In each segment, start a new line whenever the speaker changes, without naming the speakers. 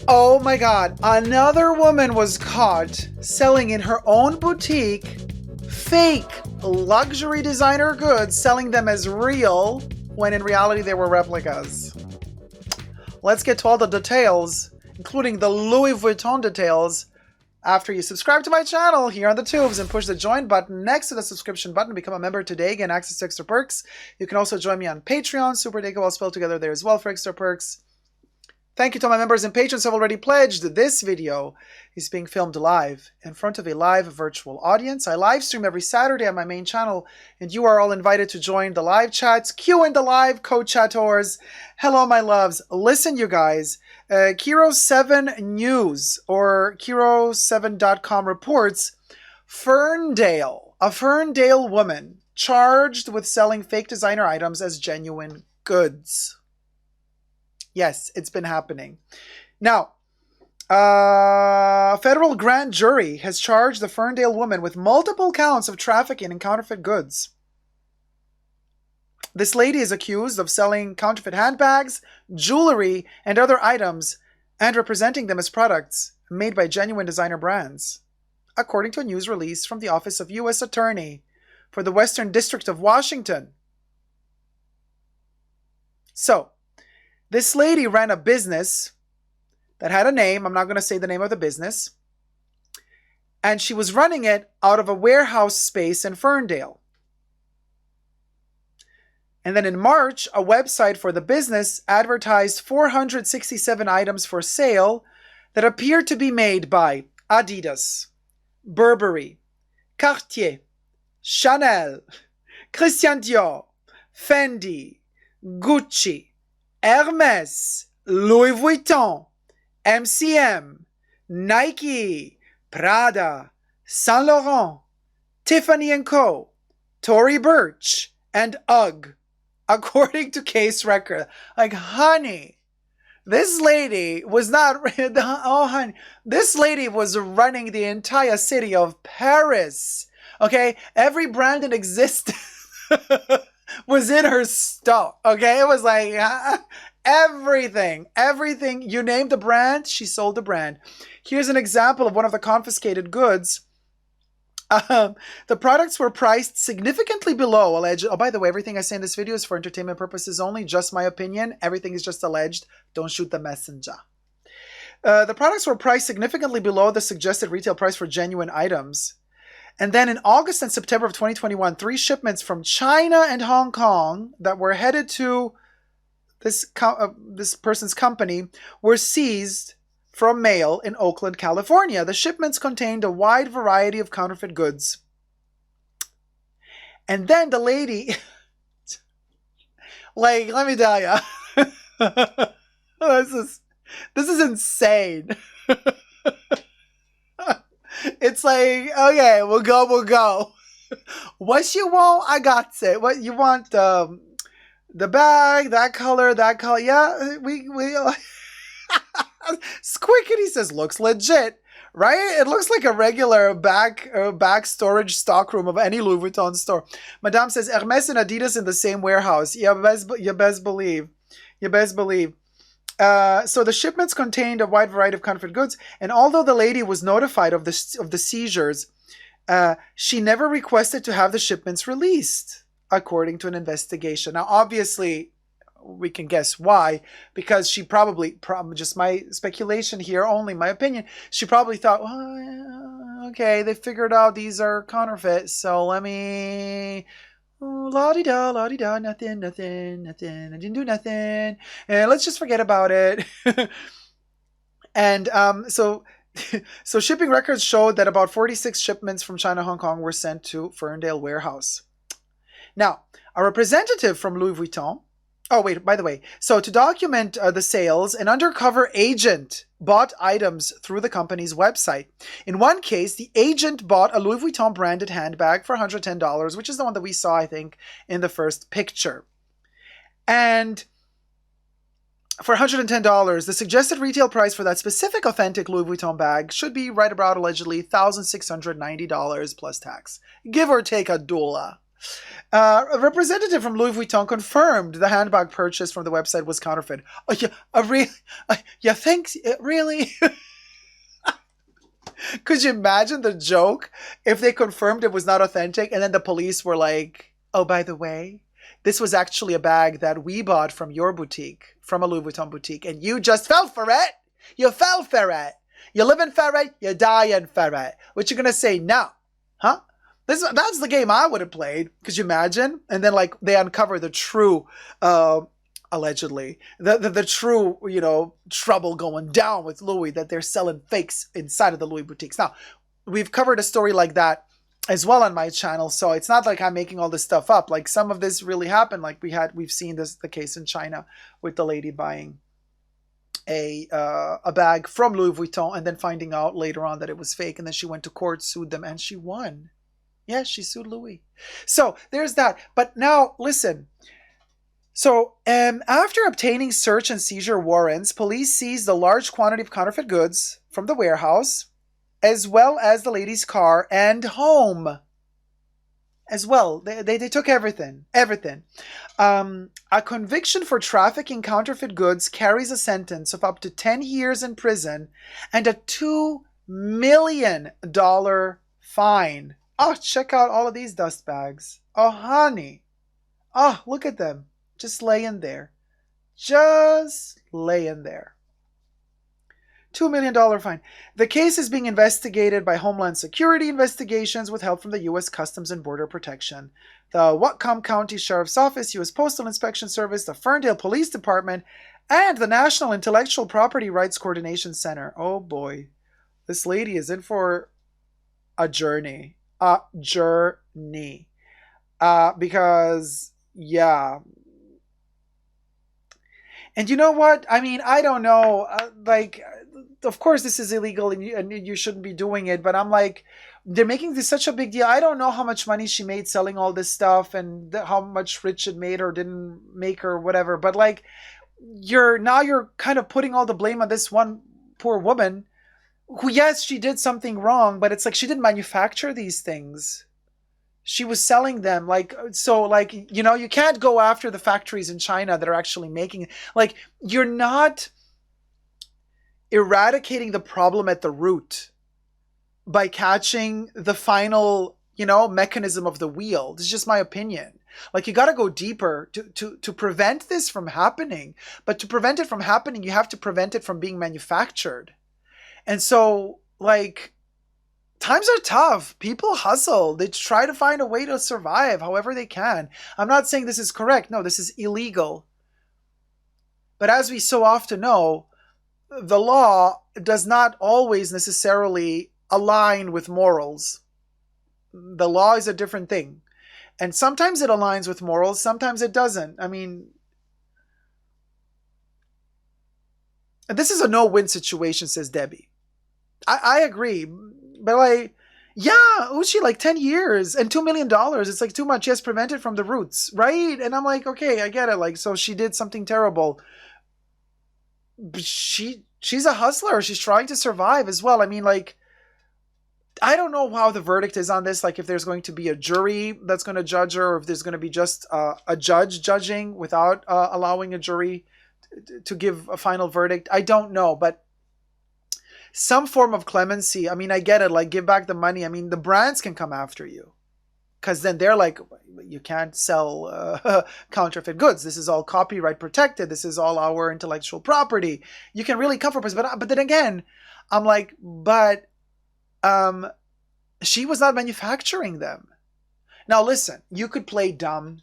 Oh my God, another woman was caught selling in her own boutique fake luxury designer goods, selling them as real when in reality they were replicas. Let's get to all the details, including the Louis Vuitton details, after you subscribe to my channel here on the tubes and push the join button next to the subscription button. Become a member today, gain access to extra perks. You can also join me on Patreon, superdacob all spelled together there as well for extra perks. Thank you to my members and patrons who have already pledged. This video is being filmed live in front of a live virtual audience. I live stream every Saturday on my main channel, and you are all invited to join the live chats. Queue in the live co-chatters. Hello, my loves. Listen, you guys. Kiro7 News or Kiro7.com reports Ferndale, a Ferndale woman charged with selling fake designer items as genuine goods. Yes, it's been happening. Now, a federal grand jury has charged the Ferndale woman with multiple counts of trafficking in counterfeit goods. This lady is accused of selling counterfeit handbags, jewelry, and other items and representing them as products made by genuine designer brands, according to a news release from the Office of U.S. Attorney for the Western District of Washington. So, this lady ran a business that had a name. I'm not going to say the name of the business. And she was running it out of a warehouse space in Ferndale. And then in March, a website for the business advertised 467 items for sale that appeared to be made by Adidas, Burberry, Cartier, Chanel, Christian Dior, Fendi, Gucci, Hermes, Louis Vuitton, MCM, Nike, Prada, Saint Laurent, Tiffany & Co., Tory Burch, and UGG, according to case record. Like, honey, this lady was not, oh, honey, this lady was running the entire city of Paris. Okay, every brand that existed was in her stock. Okay, it was like everything, you named the brand, she sold the brand. Here's an example of one of the confiscated goods. The products were priced significantly below alleged. Oh, by the way, everything I say in this video is for entertainment purposes only, just my opinion. Everything is just alleged. Don't shoot the messenger. The products were priced significantly below the suggested retail price for genuine items. And then in August and September of 2021, 3 shipments from China and Hong Kong that were headed to this person's company were seized from mail in Oakland, California. The shipments contained a wide variety of counterfeit goods. And then the lady, like, let me tell you, this is insane. It's like, okay, we'll go. What you want, I got it. What you want, the bag, that color, yeah, we Squickety says, looks legit, right? It looks like a regular back storage stockroom of any Louis Vuitton store. Madame says, Hermes and Adidas in the same warehouse. You best believe. So the shipments contained a wide variety of counterfeit goods, and although the lady was notified of the seizures, she never requested to have the shipments released, according to an investigation. Now, obviously, we can guess why, because she probably, just my speculation here, only my opinion, she probably thought, well, okay, they figured out these are counterfeit, so let me... la-di-da, nothing, I didn't do nothing, and let's just forget about it. And so shipping records showed that about 46 shipments from China, Hong Kong were sent to Ferndale warehouse. Now, a representative from Louis Vuitton, oh wait, by the way, so to document the sales, an undercover agent bought items through the company's website. In one case, the agent bought a Louis Vuitton branded handbag for $110, which is the one that we saw, I think, in the first picture. And for $110, the suggested retail price for that specific authentic Louis Vuitton bag should be right about allegedly $1,690 plus tax, give or take a $1. A representative from Louis Vuitton confirmed the handbag purchase from the website was counterfeit. Oh, yeah, yeah, thanks. Really? Could you imagine the joke if they confirmed it was not authentic and then the police were like, oh, by the way, this was actually a bag that we bought from your boutique, from a Louis Vuitton boutique, and you just fell for it. You fell for it. You live in ferret, you die in ferret. What you gonna say now? Huh? That's the game I would have played. Could you imagine? And then like they uncover the true, allegedly, the true, trouble going down with Louis, that they're selling fakes inside of the Louis boutiques. Now, we've covered a story like that as well on my channel, so it's not like I'm making all this stuff up. Like some of this really happened. Like we've seen the case in China with the lady buying a bag from Louis Vuitton and then finding out later on that it was fake, and then she went to court, sued them, and she won. Yes, she sued Louis. So there's that. But now listen. So after obtaining search and seizure warrants, police seized a large quantity of counterfeit goods from the warehouse, as well as the lady's car and home. As well, they took everything. A conviction for trafficking counterfeit goods carries a sentence of up to 10 years in prison and a $2 million fine. Oh, check out all of these dust bags. Oh, honey. Oh, look at them. Just laying there. Just laying there. $2 million fine. The case is being investigated by Homeland Security Investigations with help from the U.S. Customs and Border Protection, the Whatcom County Sheriff's Office, U.S. Postal Inspection Service, the Ferndale Police Department, and the National Intellectual Property Rights Coordination Center. Oh boy. This lady is in for a journey. A journey. Because, yeah. And you know what? I mean, I don't know. Of course, this is illegal and you shouldn't be doing it. But I'm like, they're making this such a big deal. I don't know how much money she made selling all this stuff and how much rich it made or didn't make her, whatever. But like, you're kind of putting all the blame on this one poor woman who, yes, she did something wrong, but it's like she didn't manufacture these things. She was selling them. You can't go after the factories in China that are actually making it. Like, you're not eradicating the problem at the root by catching the final, mechanism of the wheel. This is just my opinion. Like, you got to go deeper to prevent this from happening. But to prevent it from happening, you have to prevent it from being manufactured. And so, like, times are tough. People hustle. They try to find a way to survive however they can. I'm not saying this is correct. No, this is illegal. But as we so often know, the law does not always necessarily align with morals. The law is a different thing. And sometimes it aligns with morals, sometimes it doesn't. I mean, this is a no-win situation, says Debbie. I agree. But Uchi, 10 years and $2 million. It's like too much. Yes, prevent it from the roots, right? And I'm like, okay, I get it. So she did something terrible. But she's a hustler. She's trying to survive as well. I mean, I don't know how the verdict is on this. If there's going to be a jury that's going to judge her, or if there's going to be just a judge judging without allowing a jury to give a final verdict. I don't know, but some form of clemency. I mean, I get it. Give back the money. I mean, the brands can come after you because then they're like, you can't sell counterfeit goods. This is all copyright protected. This is all our intellectual property. You can really come for us. But then again, I'm like, she was not manufacturing them. Now, listen, you could play dumb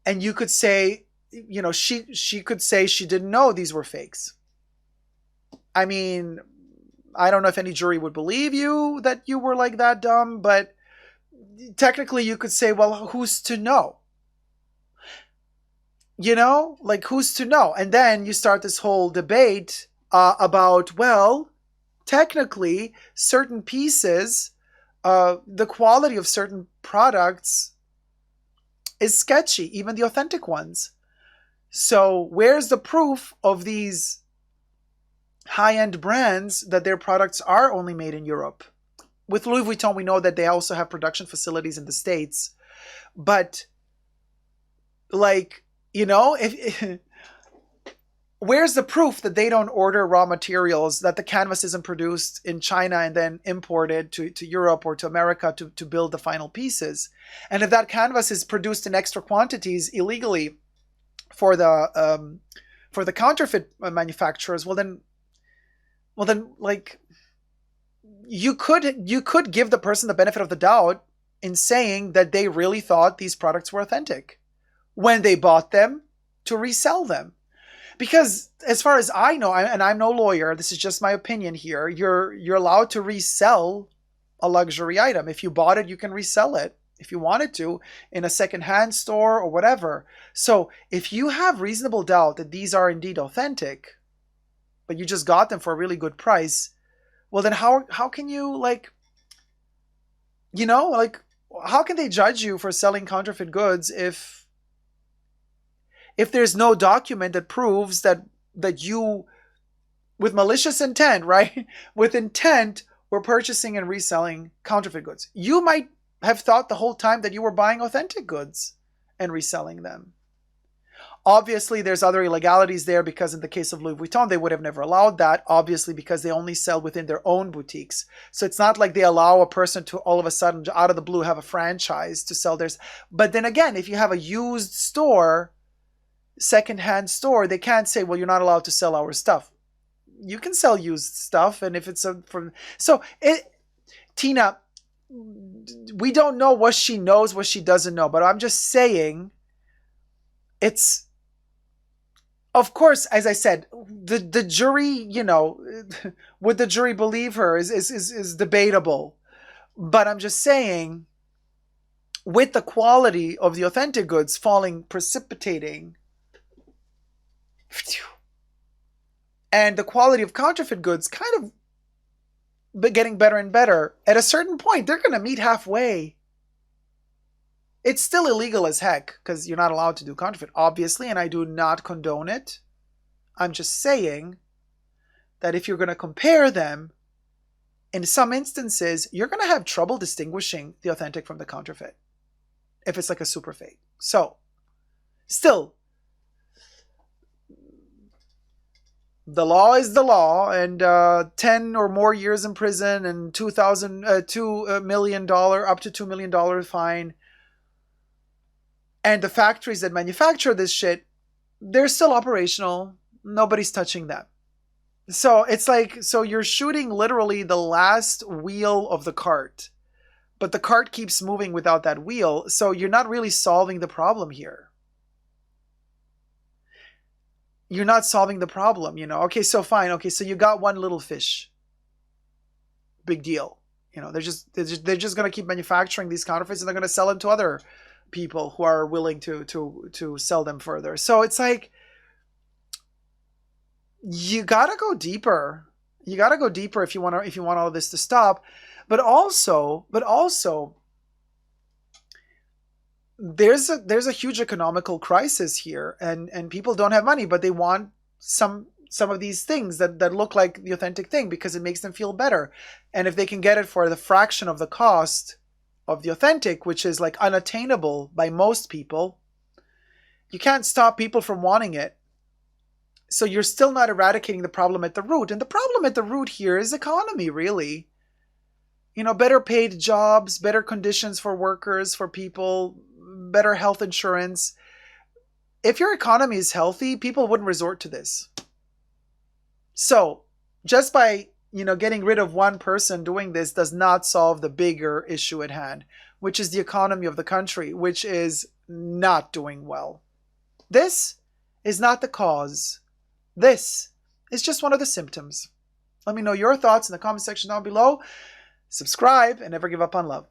and you could say, she could say she didn't know these were fakes. I mean, I don't know if any jury would believe you that you were that dumb, but technically you could say, well, who's to know? Who's to know? And then you start this whole debate about, well, technically certain pieces, the quality of certain products is sketchy, even the authentic ones. So where's the proof of these high-end brands that their products are only made in Europe? With Louis Vuitton, we know that they also have production facilities in the States. But like, if where's the proof that they don't order raw materials, that the canvas isn't produced in China and then imported to Europe or to America to build the final pieces? And if that canvas is produced in extra quantities illegally for the counterfeit manufacturers, well then like you could give the person the benefit of the doubt in saying that they really thought these products were authentic when they bought them to resell them. Because as far as I know, and I'm no lawyer, this is just my opinion here, you're allowed to resell a luxury item. If you bought it, you can resell it if you wanted to in a secondhand store or whatever. So if you have reasonable doubt that these are indeed authentic, but you just got them for a really good price, well then how can you how can they judge you for selling counterfeit goods if there's no document that proves that you, with malicious intent, right? With intent, were purchasing and reselling counterfeit goods. You might have thought the whole time that you were buying authentic goods and reselling them. Obviously, there's other illegalities there because in the case of Louis Vuitton, they would have never allowed that, obviously, because they only sell within their own boutiques. So it's not like they allow a person to all of a sudden, out of the blue, have a franchise to sell theirs. But then again, if you have a used store, secondhand store, they can't say, well, you're not allowed to sell our stuff. You can sell used stuff, and if it's Tina, we don't know what she knows, what she doesn't know, but I'm just saying, it's, of course, as I said, the jury, would the jury believe her is debatable, but I'm just saying, with the quality of the authentic goods precipitating, and the quality of counterfeit goods kind of getting better and better, at a certain point, they're going to meet halfway. It's still illegal as heck because you're not allowed to do counterfeit, obviously, and I do not condone it. I'm just saying that if you're going to compare them, in some instances, you're going to have trouble distinguishing the authentic from the counterfeit if it's like a super fake. So, still, the law is the law, and 10 or more years in prison and $2 million, up to $2 million fine. And the factories that manufacture this shit, they're still operational. Nobody's touching them. So it's like, so you're shooting literally the last wheel of the cart, but the cart keeps moving without that wheel. So you're not really solving the problem here. You're not solving the problem, Okay, so fine. Okay, so you got one little fish. Big deal. They're just going to keep manufacturing these counterfeits, and they're going to sell them to other people who are willing to sell them further. So it's like, you got to go deeper. You got to go deeper if you want all of this to stop. But also there's a huge economical crisis here, and people don't have money, but they want some of these things that look like the authentic thing because it makes them feel better. And if they can get it for the fraction of the cost of the authentic, which is like unattainable by most people, you can't stop people from wanting it. So you're still not eradicating the problem at the root. And the problem at the root here is economy, really. Better paid jobs, better conditions for workers, for people, better health insurance. If your economy is healthy, people wouldn't resort to this. So just by, getting rid of one person doing this does not solve the bigger issue at hand, which is the economy of the country, which is not doing well. This is not the cause. This is just one of the symptoms. Let me know your thoughts in the comment section down below. Subscribe and never give up on love.